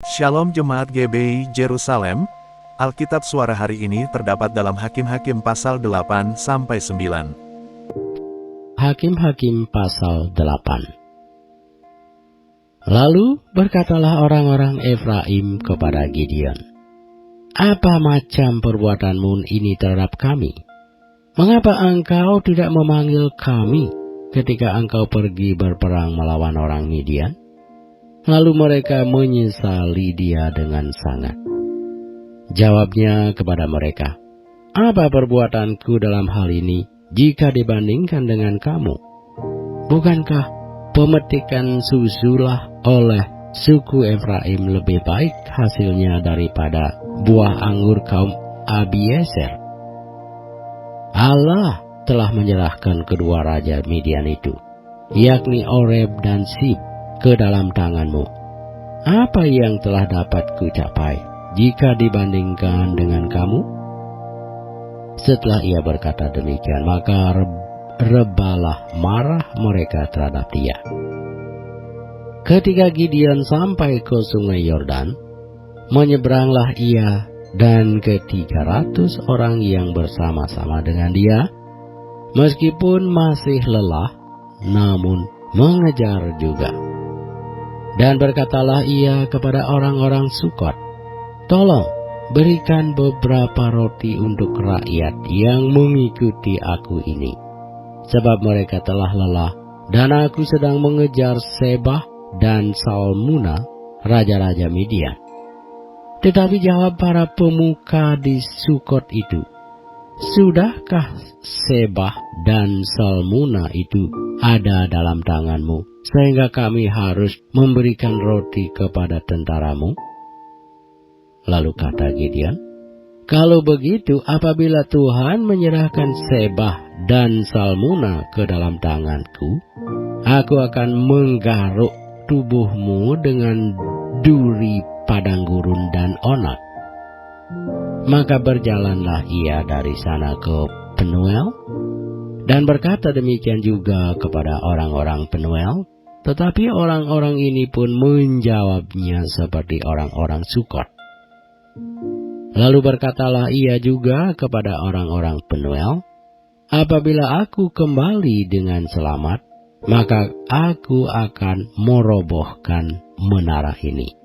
Shalom Jemaat GBI Jerusalem, Alkitab suara hari ini terdapat dalam Hakim-Hakim pasal 8-9. Hakim-Hakim pasal 8. Lalu berkatalah orang-orang Efraim kepada Gideon, "Apa macam perbuatanmu ini terhadap kami? Mengapa engkau tidak memanggil kami ketika engkau pergi berperang melawan orang Midian?" Lalu mereka menyesali dia dengan sangat. Jawabnya kepada mereka, "Apa perbuatanku dalam hal ini jika dibandingkan dengan kamu? Bukankah pemetikan susulah oleh suku Efraim lebih baik hasilnya daripada buah anggur kaum Abiezer? Allah telah menyerahkan kedua raja Midian itu, yakni Oreb dan Sib, ke dalam tanganmu. Apa yang telah dapat kucapai jika dibandingkan dengan kamu?" Setelah ia berkata demikian, maka rebalah marah mereka terhadap dia. Ketika Gideon sampai ke sungai Yordan, menyeberanglah ia dan ke-300 orang yang bersama-sama dengan dia, meskipun masih lelah, namun mengejar juga. Dan berkatalah ia kepada orang-orang Sukot, "Tolong berikan beberapa roti untuk rakyat yang mengikuti aku ini, sebab mereka telah lelah, dan aku sedang mengejar Sebah dan Salmuna, raja-raja Midian." Tetapi jawab para pemuka di Sukot itu, "Sudahkah Sebah dan Salmuna itu ada dalam tanganmu, sehingga kami harus memberikan roti kepada tentaramu?" Lalu kata Gideon, "Kalau begitu, apabila Tuhan menyerahkan Sebah dan Salmuna ke dalam tanganku, aku akan menggaruk tubuhmu dengan duri padang gurun dan onak." Maka berjalanlah ia dari sana ke Penuel, dan berkata demikian juga kepada orang-orang Penuel, tetapi orang-orang ini pun menjawabnya seperti orang-orang Sukot. Lalu berkatalah ia juga kepada orang-orang Penuel, "Apabila aku kembali dengan selamat, maka aku akan merobohkan menara ini."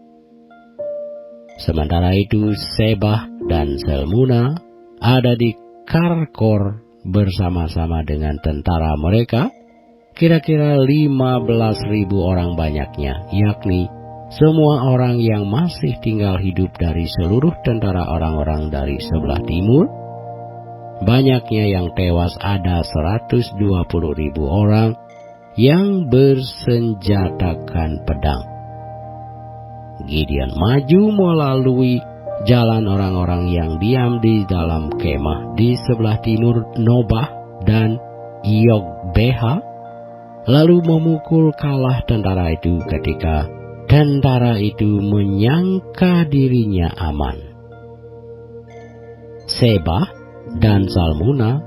Sementara itu Sebah dan Salmuna ada di Karkor bersama-sama dengan tentara mereka, kira-kira 15.000 orang banyaknya, yakni semua orang yang masih tinggal hidup dari seluruh tentara orang-orang dari sebelah timur. Banyaknya yang tewas ada 120.000 orang yang bersenjatakan pedang. Gideon maju melalui jalan orang-orang yang diam di dalam kemah di sebelah timur Nobah dan Yogbeha, lalu memukul kalah tentara itu ketika tentara itu menyangka dirinya aman. Sebah dan Salmuna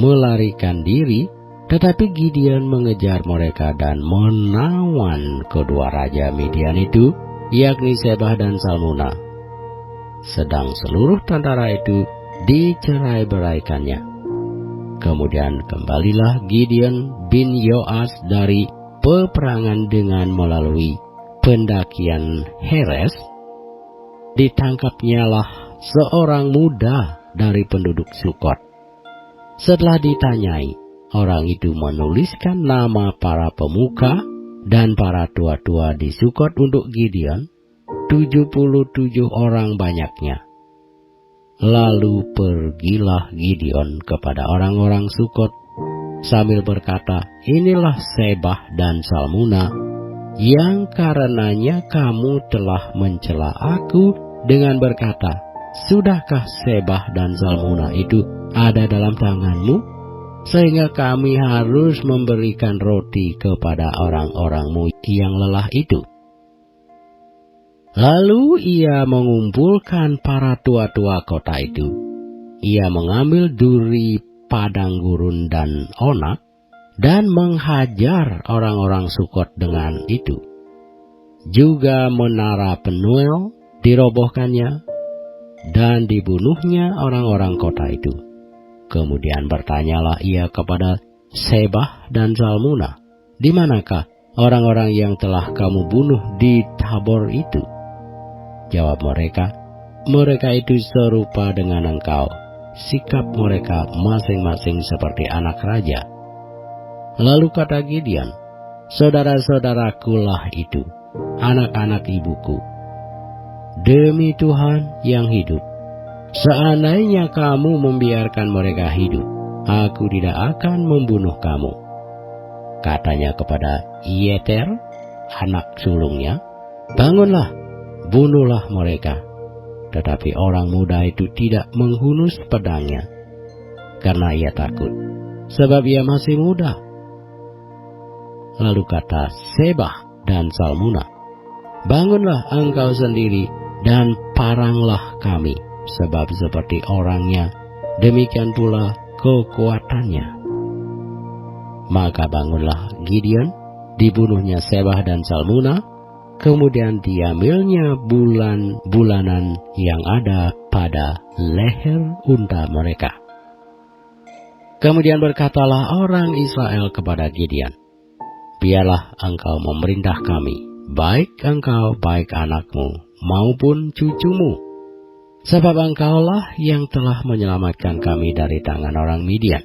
melarikan diri, tetapi Gideon mengejar mereka dan menawan kedua raja Midian itu, yakni Sebah dan Salmuna. Sedang seluruh tentara itu dicerai-beraikannya. Kemudian kembalilah Gideon bin Yoas dari peperangan dengan melalui pendakian Heres. Ditangkapnyalah seorang muda dari penduduk Sukot. Setelah ditanyai, orang itu menuliskan nama para pemuka dan para tua-tua di Sukot untuk Gideon, 77 orang banyaknya. Lalu pergilah Gideon kepada orang-orang Sukot sambil berkata, "Inilah Sebah dan Salmuna, yang karenanya kamu telah mencela aku dengan berkata, 'Sudahkah Sebah dan Salmuna itu ada dalam tanganmu, sehingga kami harus memberikan roti kepada orang-orangmu yang lelah itu?'" Lalu ia mengumpulkan para tua-tua kota itu. Ia mengambil duri padang gurun dan onak, dan menghajar orang-orang Sukot dengan itu. Juga menara Penuel dirobohkannya, dan dibunuhnya orang-orang kota itu. Kemudian bertanyalah ia kepada Sebah dan Zalmunna, "Di manakah orang-orang yang telah kamu bunuh di Tabor itu?" Jawab mereka, "Mereka itu serupa dengan engkau. Sikap mereka masing-masing seperti anak raja." Lalu kata Gideon, "Saudara-saudaraku lah itu, anak-anak ibuku. Demi Tuhan yang hidup, seandainya kamu membiarkan mereka hidup, aku tidak akan membunuh kamu." Katanya kepada Yeter, anak sulungnya, "Bangunlah, bunuhlah mereka." Tetapi orang muda itu tidak menghunus pedangnya, karena ia takut, sebab ia masih muda. Lalu kata Sebah dan Zalmunna, "Bangunlah engkau sendiri dan paranglah kami, sebab seperti orangnya, demikian pula kekuatannya." Maka bangunlah Gideon, dibunuhnya Sebah dan Zalmunna, kemudian diambilnya bulan-bulanan yang ada pada leher unta mereka. Kemudian berkatalah orang Israel kepada Gideon, "Biarlah engkau memerintah kami, baik engkau, baik anakmu, maupun cucumu, sebab engkaulah yang telah menyelamatkan kami dari tangan orang Midian."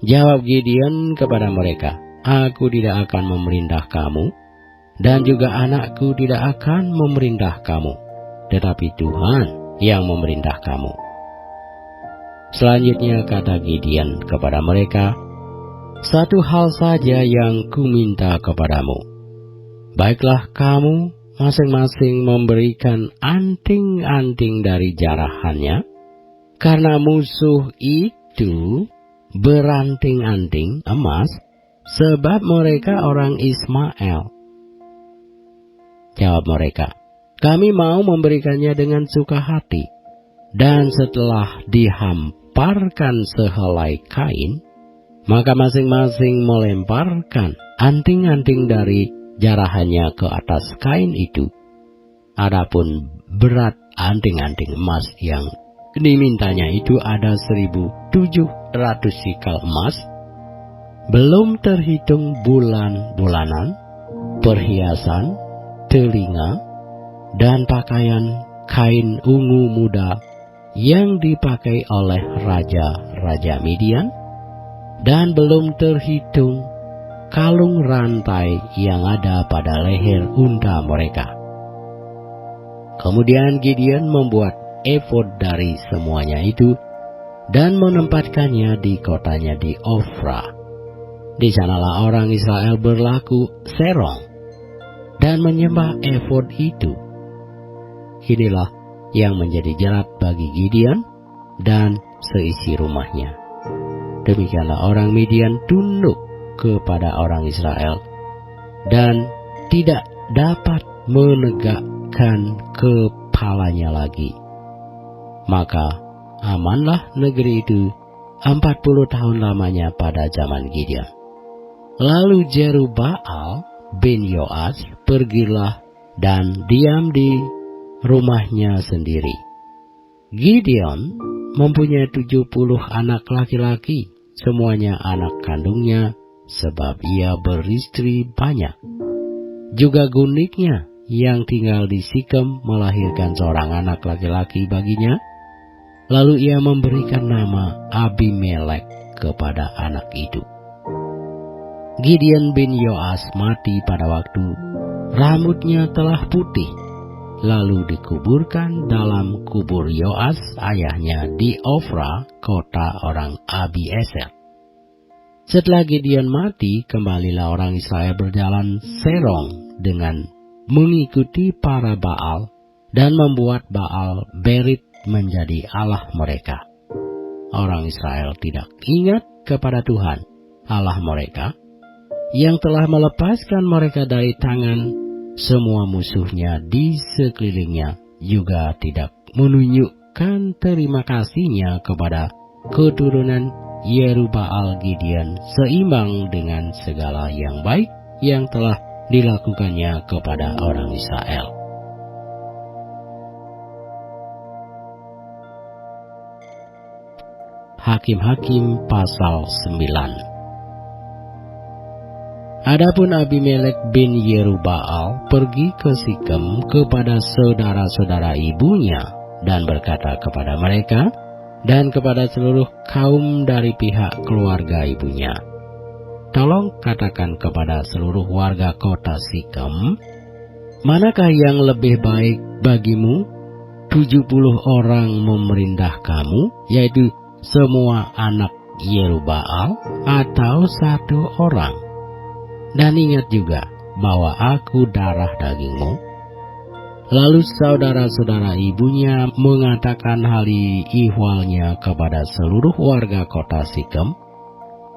Jawab Gideon kepada mereka, "Aku tidak akan memerintah kamu, dan juga anakku tidak akan memerintah kamu, tetapi Tuhan yang memerintah kamu." Selanjutnya kata Gideon kepada mereka, "Satu hal saja yang kuminta kepadamu. Baiklah kamu masing-masing memberikan anting-anting dari jarahannya, karena musuh itu beranting-anting emas, sebab mereka orang Ismael." Jawab mereka, "Kami mau memberikannya dengan suka hati." Dan setelah dihamparkan sehelai kain, maka masing-masing melemparkan anting-anting dari jarahannya ke atas kain itu. Adapun berat anting-anting emas yang dimintanya itu ada 1.700 sikal emas, belum terhitung bulan-bulanan, perhiasan, telinga, dan pakaian kain ungu muda yang dipakai oleh raja-raja Midian, dan belum terhitung kalung rantai yang ada pada leher unta mereka. Kemudian Gideon membuat efod dari semuanya itu dan menempatkannya di kotanya di Ofra. Di sanalah orang Israel berlaku serong dan menyembah efod itu. Inilah yang menjadi jerat bagi Gideon dan seisi rumahnya. Demikianlah orang Midian tunduk kepada orang Israel dan tidak dapat menegakkan kepalanya lagi. Maka amanlah negeri itu 40 tahun lamanya pada zaman Gideon. Lalu Jerubbaal bin Yoas pergilah dan diam di rumahnya sendiri. Gideon mempunyai 70 anak laki-laki, semuanya anak kandungnya, sebab ia beristri banyak. Juga gundiknya yang tinggal di Sikem melahirkan seorang anak laki-laki baginya. Lalu ia memberikan nama Abimelek kepada anak itu. Gideon bin Yoas mati pada waktu rambutnya telah putih, lalu dikuburkan dalam kubur Yoas ayahnya di Ofra, kota orang Abiezer. Setelah Gideon mati, kembalilah orang Israel berjalan serong dengan mengikuti para Baal dan membuat Baal Berit menjadi Allah mereka. Orang Israel tidak ingat kepada Tuhan, Allah mereka, yang telah melepaskan mereka dari tangan semua musuhnya di sekelilingnya, juga tidak menunjukkan terima kasihnya kepada keturunan Yerubbaal Gideon seimbang dengan segala yang baik yang telah dilakukannya kepada orang Israel. Hakim-Hakim pasal 9. Adapun Abimelek bin Yerubbaal pergi ke Sikem kepada saudara-saudara ibunya dan berkata kepada mereka dan kepada seluruh kaum dari pihak keluarga ibunya, "Tolong katakan kepada seluruh warga kota Sikem, manakah yang lebih baik bagimu? 70 orang memerintah kamu, yaitu semua anak Yerubbaal, atau 1 orang? Dan ingat juga bahwa aku darah dagingmu." Lalu saudara-saudara ibunya mengatakan hal ihwalnya kepada seluruh warga kota Sikem.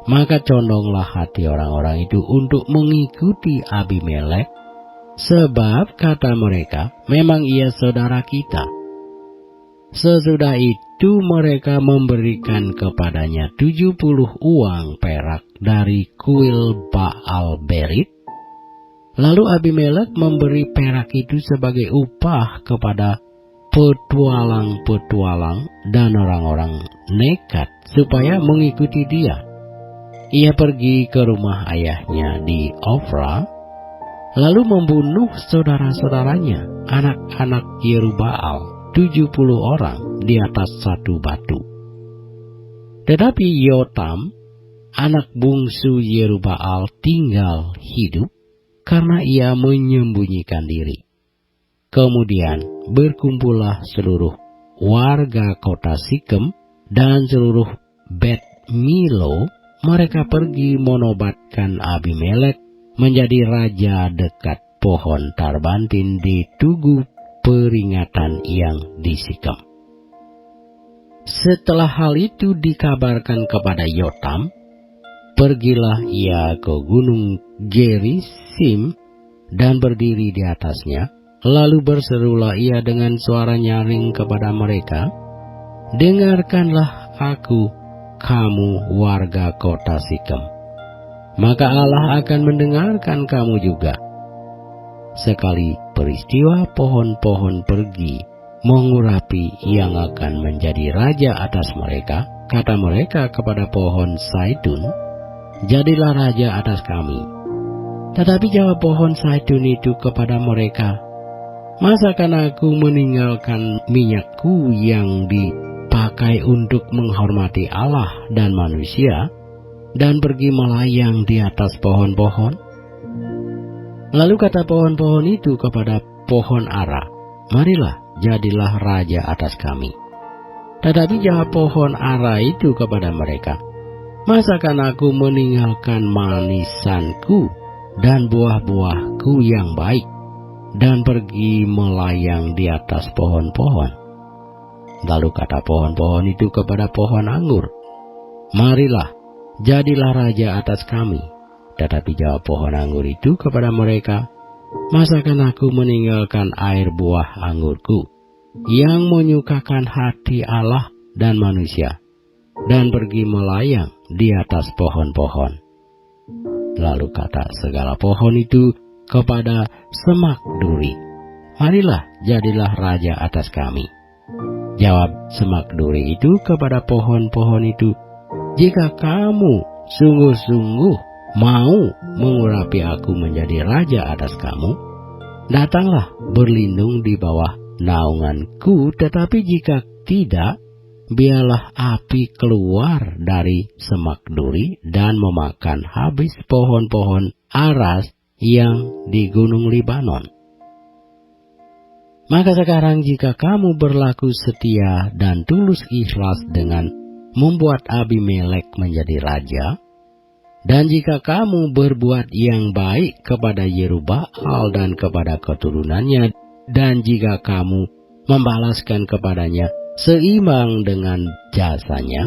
Maka condonglah hati orang-orang itu untuk mengikuti Abimelek, sebab kata mereka, "Memang ia saudara kita." Sesudah itu mereka memberikan kepadanya 70 uang perak dari kuil Baal Berit. Lalu Abimelek memberi perak itu sebagai upah kepada petualang-petualang dan orang-orang nekat supaya mengikuti dia. Ia pergi ke rumah ayahnya di Ofra, lalu membunuh saudara-saudaranya, anak-anak Yerubbaal, 70 orang di atas 1 batu. Tetapi Yotam, anak bungsu Yerubbaal, tinggal hidup karena ia menyembunyikan diri. Kemudian berkumpullah seluruh warga kota Sikem dan seluruh Bet Milo. Mereka pergi menobatkan Abimelek menjadi raja dekat pohon Tarbantin di tugu peringatan yang di Sikem. Setelah hal itu dikabarkan kepada Yotam, pergilah ia ke gunung Gerisim dan berdiri di atasnya. Lalu berserulah ia dengan suara nyaring kepada mereka, "Dengarkanlah aku, kamu warga kota Sikem, maka Allah akan mendengarkan kamu juga." Sekali peristiwa pohon-pohon pergi mengurapi yang akan menjadi raja atas mereka, kata mereka kepada pohon Zaitun, "Jadilah raja atas kami." Tetapi jawab pohon Zaitun itu kepada mereka, "Masakan aku meninggalkan minyakku yang dipakai untuk menghormati Allah dan manusia, dan pergi melayang di atas pohon-pohon?" Lalu kata pohon-pohon itu kepada pohon ara, "Marilah, jadilah raja atas kami." Tetapi jawab pohon ara itu kepada mereka, "Masakan aku meninggalkan manisanku dan buah-buahku yang baik, dan pergi melayang di atas pohon-pohon?" Lalu kata pohon-pohon itu kepada pohon anggur, "Marilah, jadilah raja atas kami." Tetapi jawab pohon anggur itu kepada mereka, "Masakan aku meninggalkan air buah anggurku yang menyukakan hati Allah dan manusia, dan pergi melayang di atas pohon-pohon?" Lalu kata segala pohon itu kepada semak duri, "Marilah, jadilah raja atas kami." Jawab semak duri itu kepada pohon-pohon itu, "Jika kamu sungguh-sungguh mau mengurapi aku menjadi raja atas kamu, datanglah berlindung di bawah naunganku. Tetapi jika tidak, biarlah api keluar dari semak duri dan memakan habis pohon-pohon aras yang di gunung Libanon. Maka sekarang jika kamu berlaku setia dan tulus ikhlas dengan membuat Abimelek menjadi raja, dan jika kamu berbuat yang baik kepada Yerubbaal dan kepada keturunannya, dan jika kamu membalaskan kepadanya seimbang dengan jasanya,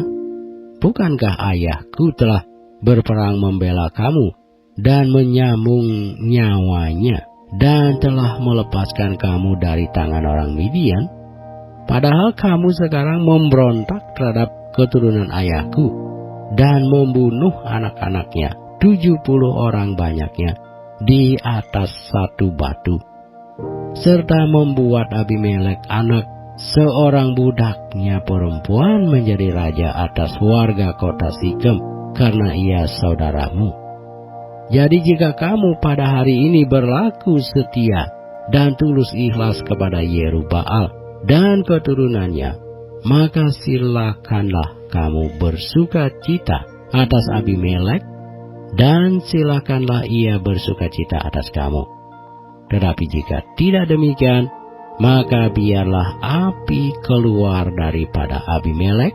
bukankah ayahku telah berperang membela kamu dan menyambung nyawanya, dan telah melepaskan kamu dari tangan orang Midian? Padahal kamu sekarang memberontak terhadap keturunan ayahku dan membunuh anak-anaknya, 70 orang banyaknya, di atas 1 batu, serta membuat Abimelek anak seorang budaknya perempuan menjadi raja atas warga kota Sikem karena ia saudaramu. Jadi jika kamu pada hari ini berlaku setia dan tulus ikhlas kepada Yerubbaal dan keturunannya, maka silakanlah kamu bersuka cita atas Abimelek, dan silakanlah ia bersuka cita atas kamu. Tetapi jika tidak demikian, maka biarlah api keluar daripada Abimelek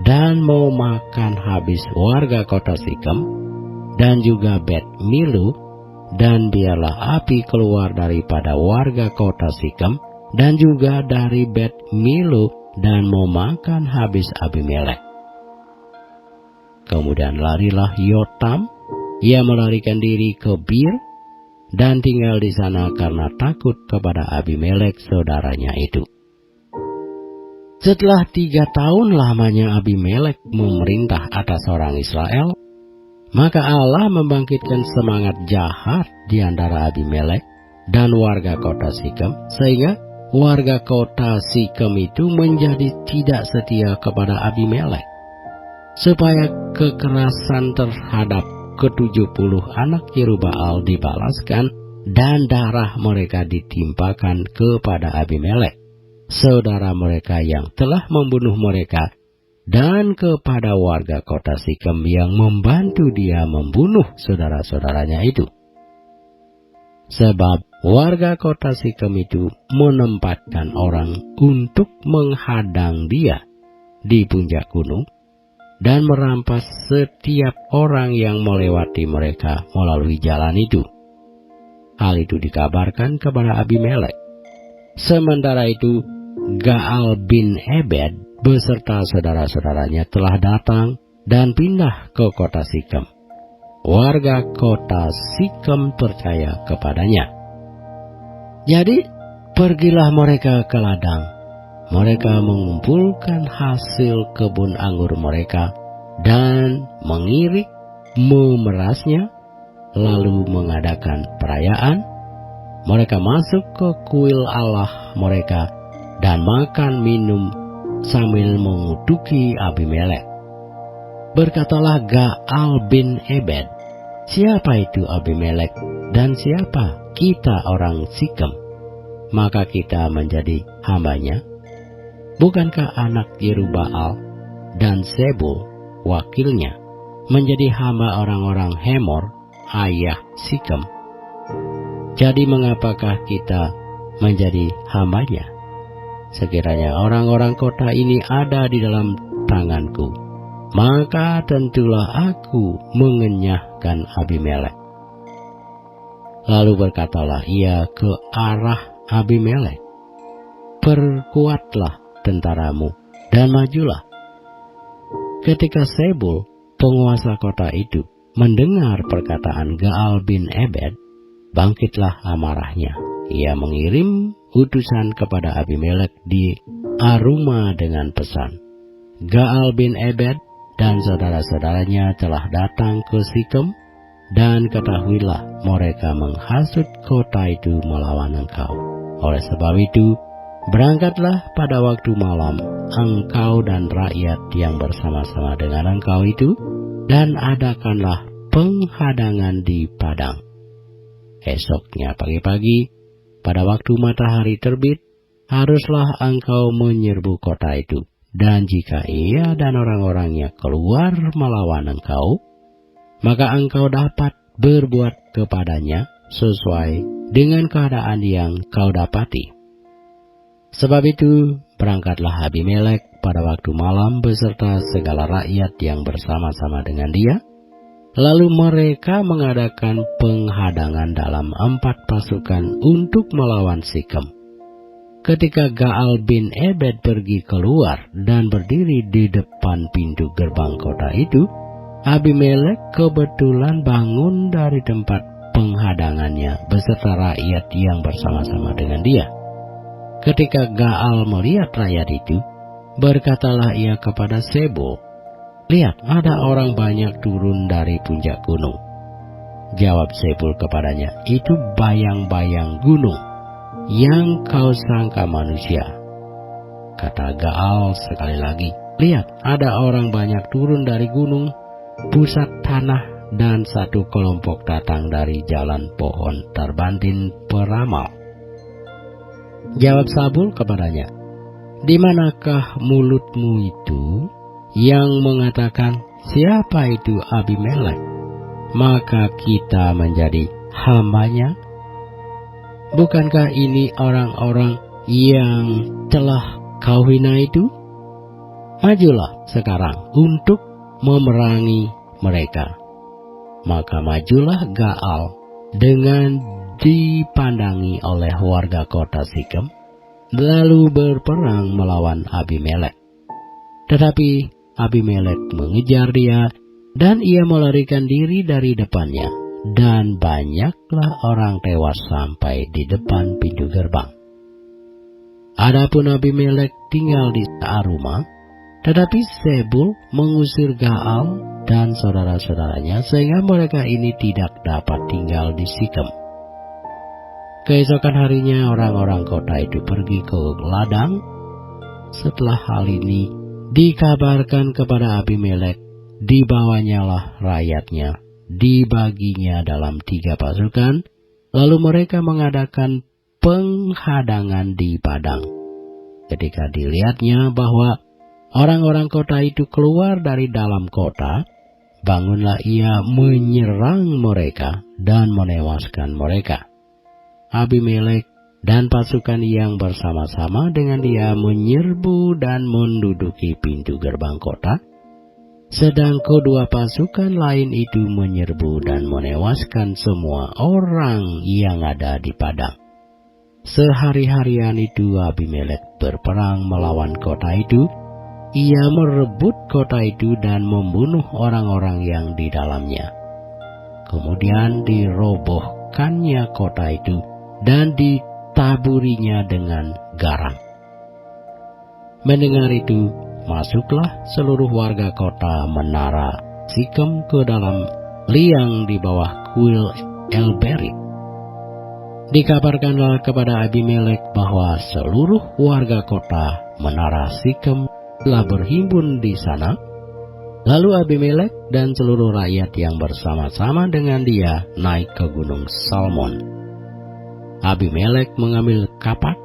dan memakan habis warga kota Sikem dan juga Bet Milu, dan biarlah api keluar daripada warga kota Sikem dan juga dari Bet Milu dan memakan habis Abimelek. Kemudian larilah Yotam, ia melarikan diri ke Bir dan tinggal di sana karena takut kepada Abimelek saudaranya itu. Setelah 3 tahun lamanya Abimelek memerintah atas orang Israel, maka Allah membangkitkan semangat jahat di antara Abimelek dan warga kota Sikem, sehingga warga kota Sikem itu menjadi tidak setia kepada Abimelek, supaya kekerasan terhadap ke-70 anak Yerubbaal dibalaskan dan darah mereka ditimpakan kepada Abimelek, saudara mereka yang telah membunuh mereka, dan kepada warga kota Sikem yang membantu dia membunuh saudara-saudaranya itu. Sebab warga kota Sikem itu menempatkan orang untuk menghadang dia di puncak gunung dan merampas setiap orang yang melewati mereka melalui jalan itu. Hal itu dikabarkan kepada Abimelek. Sementara itu, Gaal bin Ebed beserta saudara-saudaranya telah datang dan pindah ke kota Sikem. Warga kota Sikem percaya kepadanya. Jadi, pergilah mereka ke ladang. Mereka mengumpulkan hasil kebun anggur mereka dan mengirik, memerasnya, lalu mengadakan perayaan. Mereka masuk ke kuil Allah mereka dan makan minum sambil mengutuki Abimelek. Berkatalah Gaal bin Ebed, "Siapa itu Abimelek dan siapa kita orang Sikem? Maka kita menjadi hambanya. Bukankah anak Yerubbaal dan Zebul wakilnya menjadi hamba orang-orang Hemor, ayah Sikem? Jadi mengapakah kita menjadi hambanya? Sekiranya orang-orang kota ini ada di dalam tanganku, maka tentulah aku mengenyahkan Abimelek." Lalu berkatalah ia ke arah Abimelek, "Perkuatlah tentaramu dan majulah." Ketika Zebul, penguasa kota itu, mendengar perkataan Gaal bin Ebed, bangkitlah amarahnya. Ia mengirim utusan kepada Abimelek di Aruma dengan pesan, "Gaal bin Ebed dan saudara-saudaranya telah datang ke Sikem, dan ketahuilah mereka menghasut kota itu melawan engkau. Oleh sebab itu, berangkatlah pada waktu malam, engkau dan rakyat yang bersama-sama dengan engkau itu, dan adakanlah penghadangan di padang. Esoknya pagi-pagi, pada waktu matahari terbit, haruslah engkau menyerbu kota itu. Dan jika ia dan orang-orangnya keluar melawan engkau, maka engkau dapat berbuat kepadanya sesuai dengan keadaan yang kau dapati." Sebab itu, berangkatlah Abimelek pada waktu malam beserta segala rakyat yang bersama-sama dengan dia. Lalu mereka mengadakan penghadangan dalam 4 pasukan untuk melawan Sikem. Ketika Gaal bin Ebed pergi keluar dan berdiri di depan pintu gerbang kota itu, Abimelek kebetulan bangun dari tempat penghadangannya beserta rakyat yang bersama-sama dengan dia. Ketika Gaal melihat rakyat itu, berkatalah ia kepada Zebul, "Lihat, ada orang banyak turun dari puncak gunung." Jawab Zebul kepadanya, "Itu bayang-bayang gunung yang kau sangka manusia." kata Gaal sekali lagi. Lihat, ada orang banyak turun dari gunung, pusat tanah, dan satu kelompok datang dari jalan pohon terbantin peramal. Jawab Sabul kepadanya, di manakah mulutmu itu yang mengatakan, siapa itu Abimelek, maka kita menjadi hambanya? Bukankah ini orang-orang yang telah kau hina itu? Majulah sekarang untuk memerangi mereka. Maka majulah Gaal dengan dipandangi oleh warga kota Sikem, lalu berperang melawan Abimelek. Tetapi Abimelek mengejar dia, dan ia melarikan diri dari depannya, dan banyaklah orang tewas sampai di depan pintu gerbang. Adapun Abimelek tinggal di Aruma, tetapi Sebul mengusir Gaal dan saudara-saudaranya sehingga mereka ini tidak dapat tinggal di Sikem. Keesokan harinya orang-orang kota itu pergi ke ladang. Setelah hal ini dikabarkan kepada Abimelek, dibawanyalah rakyatnya, dibaginya dalam 3 pasukan, lalu mereka mengadakan penghadangan di padang. Ketika dilihatnya bahwa orang-orang kota itu keluar dari dalam kota, bangunlah ia menyerang mereka dan menewaskan mereka. Abimelek dan pasukan yang bersama-sama dengan dia menyerbu dan menduduki pintu gerbang kota, sedang kedua pasukan lain itu menyerbu dan menewaskan semua orang yang ada di padang. Sehari-harian itu Abimelek berperang melawan kota itu. Ia merebut kota itu dan membunuh orang-orang yang di dalamnya. Kemudian dirobohkannya kota itu dan ditaburinya dengan garam. Mendengar itu, masuklah seluruh warga kota menara Sikem ke dalam liang di bawah kuil Elberit. Dikabarkanlah kepada Abimelek bahwa seluruh warga kota menara Sikem telah berhimpun di sana. Lalu Abimelek dan seluruh rakyat yang bersama-sama dengan dia naik ke gunung Salmon. Abimelek mengambil kapak,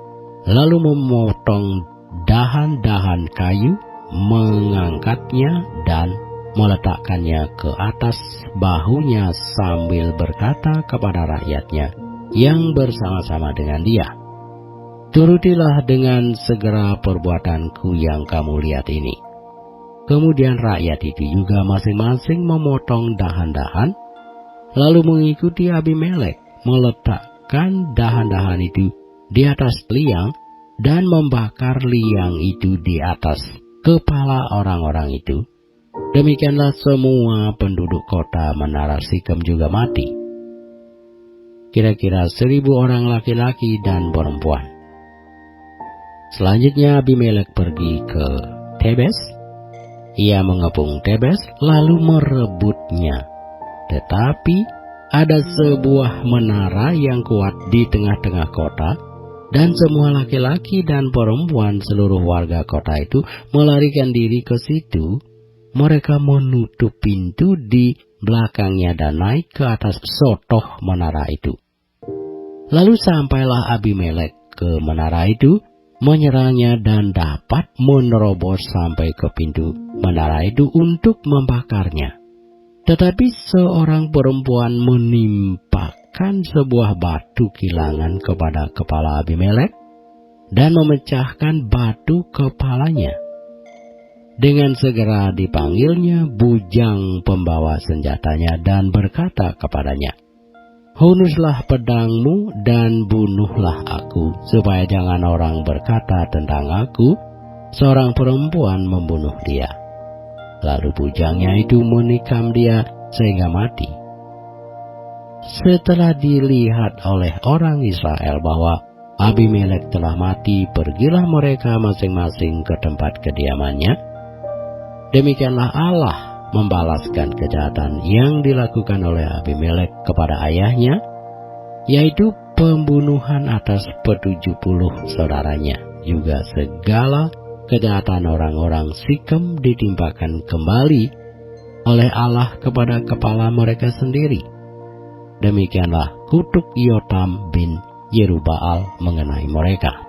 lalu memotong dahan-dahan kayu, mengangkatnya dan meletakkannya ke atas bahunya sambil berkata kepada rakyatnya yang bersama-sama dengan dia, turutilah dengan segera perbuatanku yang kamu lihat ini. Kemudian rakyat itu juga masing-masing memotong dahan-dahan, lalu mengikuti Abimelek, meletakkan dahan-dahan itu di atas liang dan membakar liang itu di atas kepala orang-orang itu. Demikianlah semua penduduk kota menara Sikem juga mati. Kira-kira 1.000 orang laki-laki dan perempuan. Selanjutnya Abimelek pergi ke Tebes. Ia mengepung Tebes lalu merebutnya. Tetapi ada sebuah menara yang kuat di tengah-tengah kota, dan semua laki-laki dan perempuan seluruh warga kota itu melarikan diri ke situ. Mereka menutup pintu di belakangnya dan naik ke atas sotoh menara itu. Lalu sampailah Abimelek ke menara itu, menyerangnya dan dapat menerobos sampai ke pintu menara itu untuk membakarnya. Tetapi seorang perempuan menimpakan sebuah batu kilangan kepada kepala Abimelek dan memecahkan batu kepalanya. Dengan segera dipanggilnya bujang pembawa senjatanya dan berkata kepadanya, hunuslah pedangmu dan bunuhlah aku, supaya jangan orang berkata tentang aku, seorang perempuan membunuh dia. Lalu bujangnya itu menikam dia sehingga mati. Setelah dilihat oleh orang Israel bahwa Abimelek telah mati, pergilah mereka masing-masing ke tempat kediamannya. Demikianlah Allah membalaskan kejahatan yang dilakukan oleh Abimelek kepada ayahnya, yaitu pembunuhan atas 70 saudaranya juga segala kejahatan orang-orang Sikem ditimpakan kembali oleh Allah kepada kepala mereka sendiri. Demikianlah kutuk Yotam bin Yerubbaal mengenai mereka.